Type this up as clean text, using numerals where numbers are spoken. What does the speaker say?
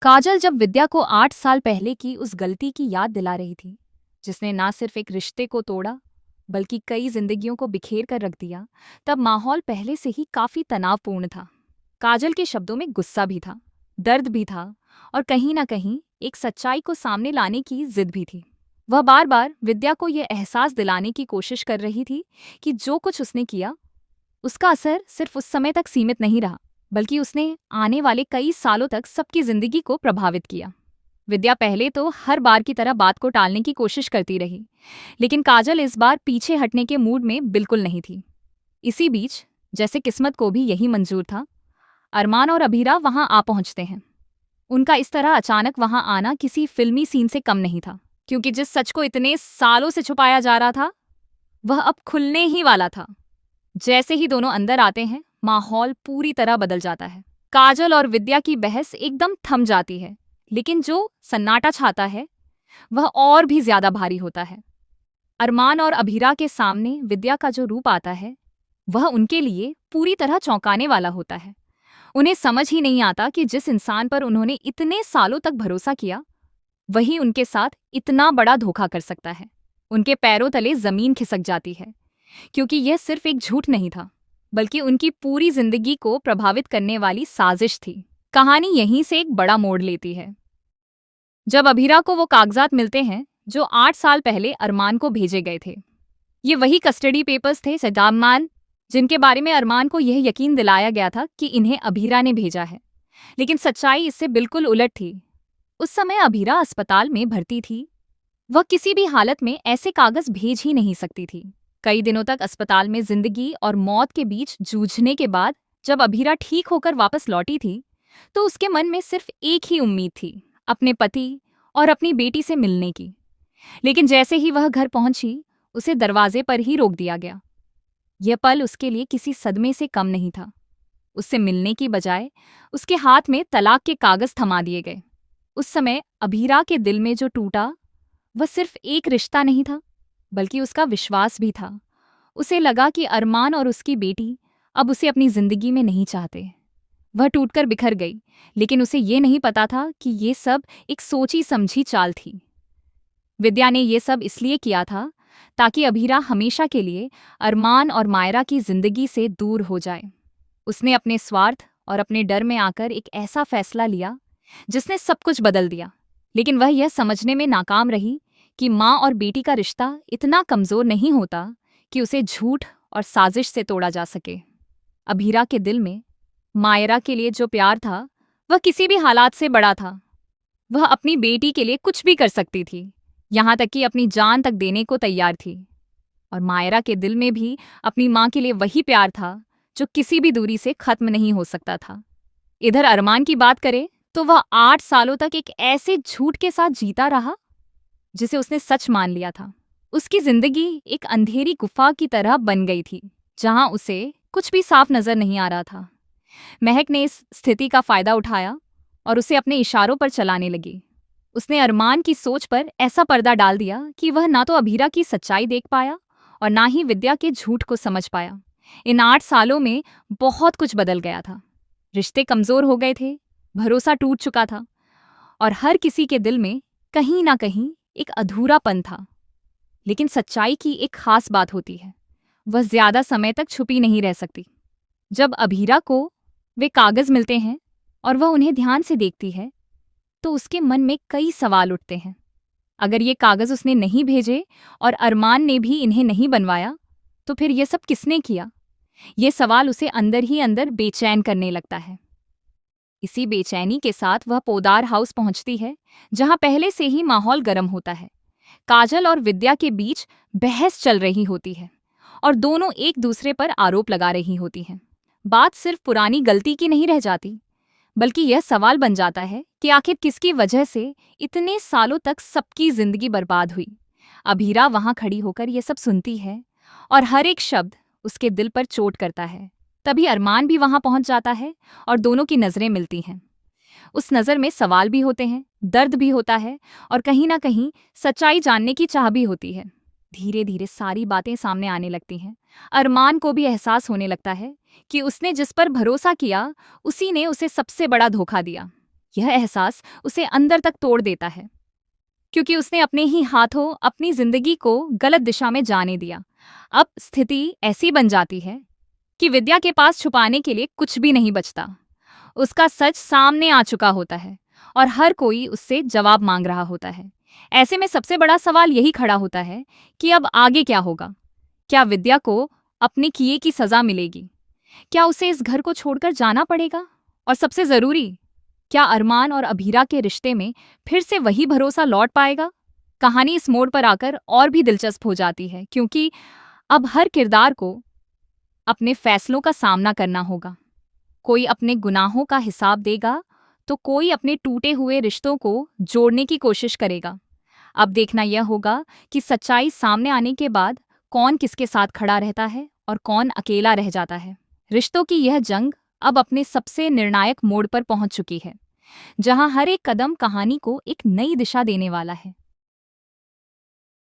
काजल जब विद्या को 8 साल पहले की उस गलती की याद दिला रही थी, जिसने ना सिर्फ एक रिश्ते को तोड़ा बल्कि कई जिंदगियों को बिखेर कर रख दिया, तब माहौल पहले से ही काफी तनावपूर्ण था। काजल के शब्दों में गुस्सा भी था, दर्द भी था, और कहीं ना कहीं एक सच्चाई को सामने लाने की जिद भी थी। वह बार बार विद्या को यह एहसास दिलाने की कोशिश कर रही थी कि जो कुछ उसने किया, उसका असर सिर्फ उस समय तक सीमित नहीं रहा, बल्कि उसने आने वाले कई सालों तक सबकी जिंदगी को प्रभावित किया। विद्या पहले तो हर बार की तरह बात को टालने की कोशिश करती रही, लेकिन काजल इस बार पीछे हटने के मूड में बिल्कुल नहीं थी। इसी बीच, जैसे किस्मत को भी यही मंजूर था, अरमान और अभीरा वहां आ पहुंचते हैं। उनका इस तरह अचानक वहां आना किसी फिल्मी सीन से कम नहीं था, क्योंकि जिस सच को इतने सालों से छुपाया जा रहा था, वह अब खुलने ही वाला था। जैसे ही दोनों अंदर आते हैं, माहौल पूरी तरह बदल जाता है। काजल और विद्या की बहस एकदम थम जाती है, लेकिन जो सन्नाटा छाता है वह और भी ज्यादा भारी होता है। अरमान और अभीरा के सामने विद्या का जो रूप आता है, वह उनके लिए पूरी तरह चौंकाने वाला होता है। उन्हें समझ ही नहीं आता कि जिस इंसान पर उन्होंने इतने सालों तक भरोसा किया, वही उनके साथ इतना बड़ा धोखा कर सकता है। उनके पैरों तले जमीन खिसक जाती है, क्योंकि यह सिर्फ एक झूठ नहीं था, बल्कि उनकी पूरी जिंदगी को प्रभावित करने वाली साजिश थी। कहानी यहीं से एक बड़ा मोड़ लेती है, जब अभीरा को वो कागजात मिलते हैं जो 8 साल पहले अरमान को भेजे गए थे। ये वही कस्टडी पेपर्स थे सदामान, जिनके बारे में अरमान को यह यकीन दिलाया गया था कि इन्हें अभीरा ने भेजा है। लेकिन सच्चाई इससे बिल्कुल उलट थी। उस समय अभीरा अस्पताल में भर्ती थी। वह किसी भी हालत में ऐसे कागज भेज ही नहीं सकती थी। कई दिनों तक अस्पताल में जिंदगी और मौत के बीच जूझने के बाद जब अभीरा ठीक होकर वापस लौटी थी, तो उसके मन में सिर्फ एक ही उम्मीद थी, अपने पति और अपनी बेटी से मिलने की। लेकिन जैसे ही वह घर पहुंची, उसे दरवाजे पर ही रोक दिया गया। यह पल उसके लिए किसी सदमे से कम नहीं था। उससे मिलने की बजाय उसके हाथ में तलाक के कागज थमा दिए गए। उस समय अभीरा के दिल में जो टूटा, वह सिर्फ एक रिश्ता नहीं था, बल्कि उसका विश्वास भी था। उसे लगा कि अरमान और उसकी बेटी अब उसे अपनी जिंदगी में नहीं चाहते। वह टूटकर बिखर गई, लेकिन उसे ये नहीं पता था कि ये सब एक सोची समझी चाल थी। विद्या ने ये सब इसलिए किया था ताकि अभीरा हमेशा के लिए अरमान और मायरा की जिंदगी से दूर हो जाए। उसने अपने स्वार्थ और अपने डर में आकर एक ऐसा फैसला लिया जिसने सब कुछ बदल दिया। लेकिन वह यह समझने में नाकाम रही कि माँ और बेटी का रिश्ता इतना कमजोर नहीं होता कि उसे झूठ और साजिश से तोड़ा जा सके। अभीरा के दिल में मायरा के लिए जो प्यार था, वह किसी भी हालात से बड़ा था। वह अपनी बेटी के लिए कुछ भी कर सकती थी, यहाँ तक कि अपनी जान तक देने को तैयार थी। और मायरा के दिल में भी अपनी माँ के लिए वही प्यार था जो किसी भी दूरी से खत्म नहीं हो सकता था। इधर अरमान की बात करें तो वह 8 सालों तक एक ऐसे झूठ के साथ जीता रहा जिसे उसने सच मान लिया था। उसकी जिंदगी एक अंधेरी गुफा की तरह बन गई थी, जहां उसे कुछ भी साफ नजर नहीं आ रहा था। महक ने इस स्थिति का फायदा उठाया और उसे अपने इशारों पर चलाने लगी। उसने अरमान की सोच पर ऐसा पर्दा डाल दिया कि वह ना तो अभीरा की सच्चाई देख पाया और ना ही विद्या के झूठ को समझ पाया। इन 8 सालों में बहुत कुछ बदल गया था। रिश्ते कमजोर हो गए थे, भरोसा टूट चुका था, और हर किसी के दिल में कहीं ना कहीं एक अधूरापन था। लेकिन सच्चाई की एक खास बात होती है, वह ज्यादा समय तक छुपी नहीं रह सकती। जब अभीरा को वे कागज मिलते हैं और वह उन्हें ध्यान से देखती है, तो उसके मन में कई सवाल उठते हैं। अगर ये कागज उसने नहीं भेजे और अरमान ने भी इन्हें नहीं बनवाया, तो फिर ये सब किसने किया? ये सवाल उसे अंदर ही अंदर बेचैन करने लगता है। इसी बेचैनी के साथ वह पोदार हाउस पहुंचती है, जहां पहले से ही माहौल गर्म होता है। काजल और विद्या के बीच बहस चल रही होती है और दोनों एक दूसरे पर आरोप लगा रही होती हैं। बात सिर्फ पुरानी गलती की नहीं रह जाती, बल्कि यह सवाल बन जाता है कि आखिर किसकी वजह से इतने सालों तक सबकी जिंदगी बर्बाद हुई। अभीरा वहां खड़ी होकर यह सब सुनती है और हर एक शब्द उसके दिल पर चोट करता है। तभी अरमान भी वहां पहुंच जाता है और दोनों की नजरें मिलती हैं। उस नजर में सवाल भी होते हैं, दर्द भी होता है, और कहीं ना कहीं सच्चाई जानने की चाह भी होती है। धीरे धीरे सारी बातें सामने आने लगती हैं। अरमान को भी एहसास होने लगता है कि उसने जिस पर भरोसा किया, उसी ने उसे सबसे बड़ा धोखा दिया। यह एहसास उसे अंदर तक तोड़ देता है, क्योंकि उसने अपने ही हाथों अपनी जिंदगी को गलत दिशा में जाने दिया। अब स्थिति ऐसी बन जाती है कि विद्या के पास छुपाने के लिए कुछ भी नहीं बचता। उसका सच सामने आ चुका होता है और हर कोई उससे जवाब मांग रहा होता है। ऐसे में सबसे बड़ा सवाल यही खड़ा होता है कि अब आगे क्या होगा? क्या विद्या को अपने किए की सजा मिलेगी? क्या उसे इस घर को छोड़कर जाना पड़ेगा? और सबसे जरूरी, क्या अरमान और अभीरा के रिश्ते में फिर से वही भरोसा लौट पाएगा? कहानी इस मोड़ पर आकर और भी दिलचस्प हो जाती है, क्योंकि अब हर किरदार को अपने फैसलों का सामना करना होगा। कोई अपने गुनाहों का हिसाब देगा, तो कोई अपने टूटे हुए रिश्तों को जोड़ने की कोशिश करेगा। अब देखना यह होगा कि सच्चाई सामने आने के बाद कौन किसके साथ खड़ा रहता है और कौन अकेला रह जाता है। रिश्तों की यह जंग अब अपने सबसे निर्णायक मोड़ पर पहुंच चुकी है, जहां हर एक कदम कहानी को एक नई दिशा देने वाला है।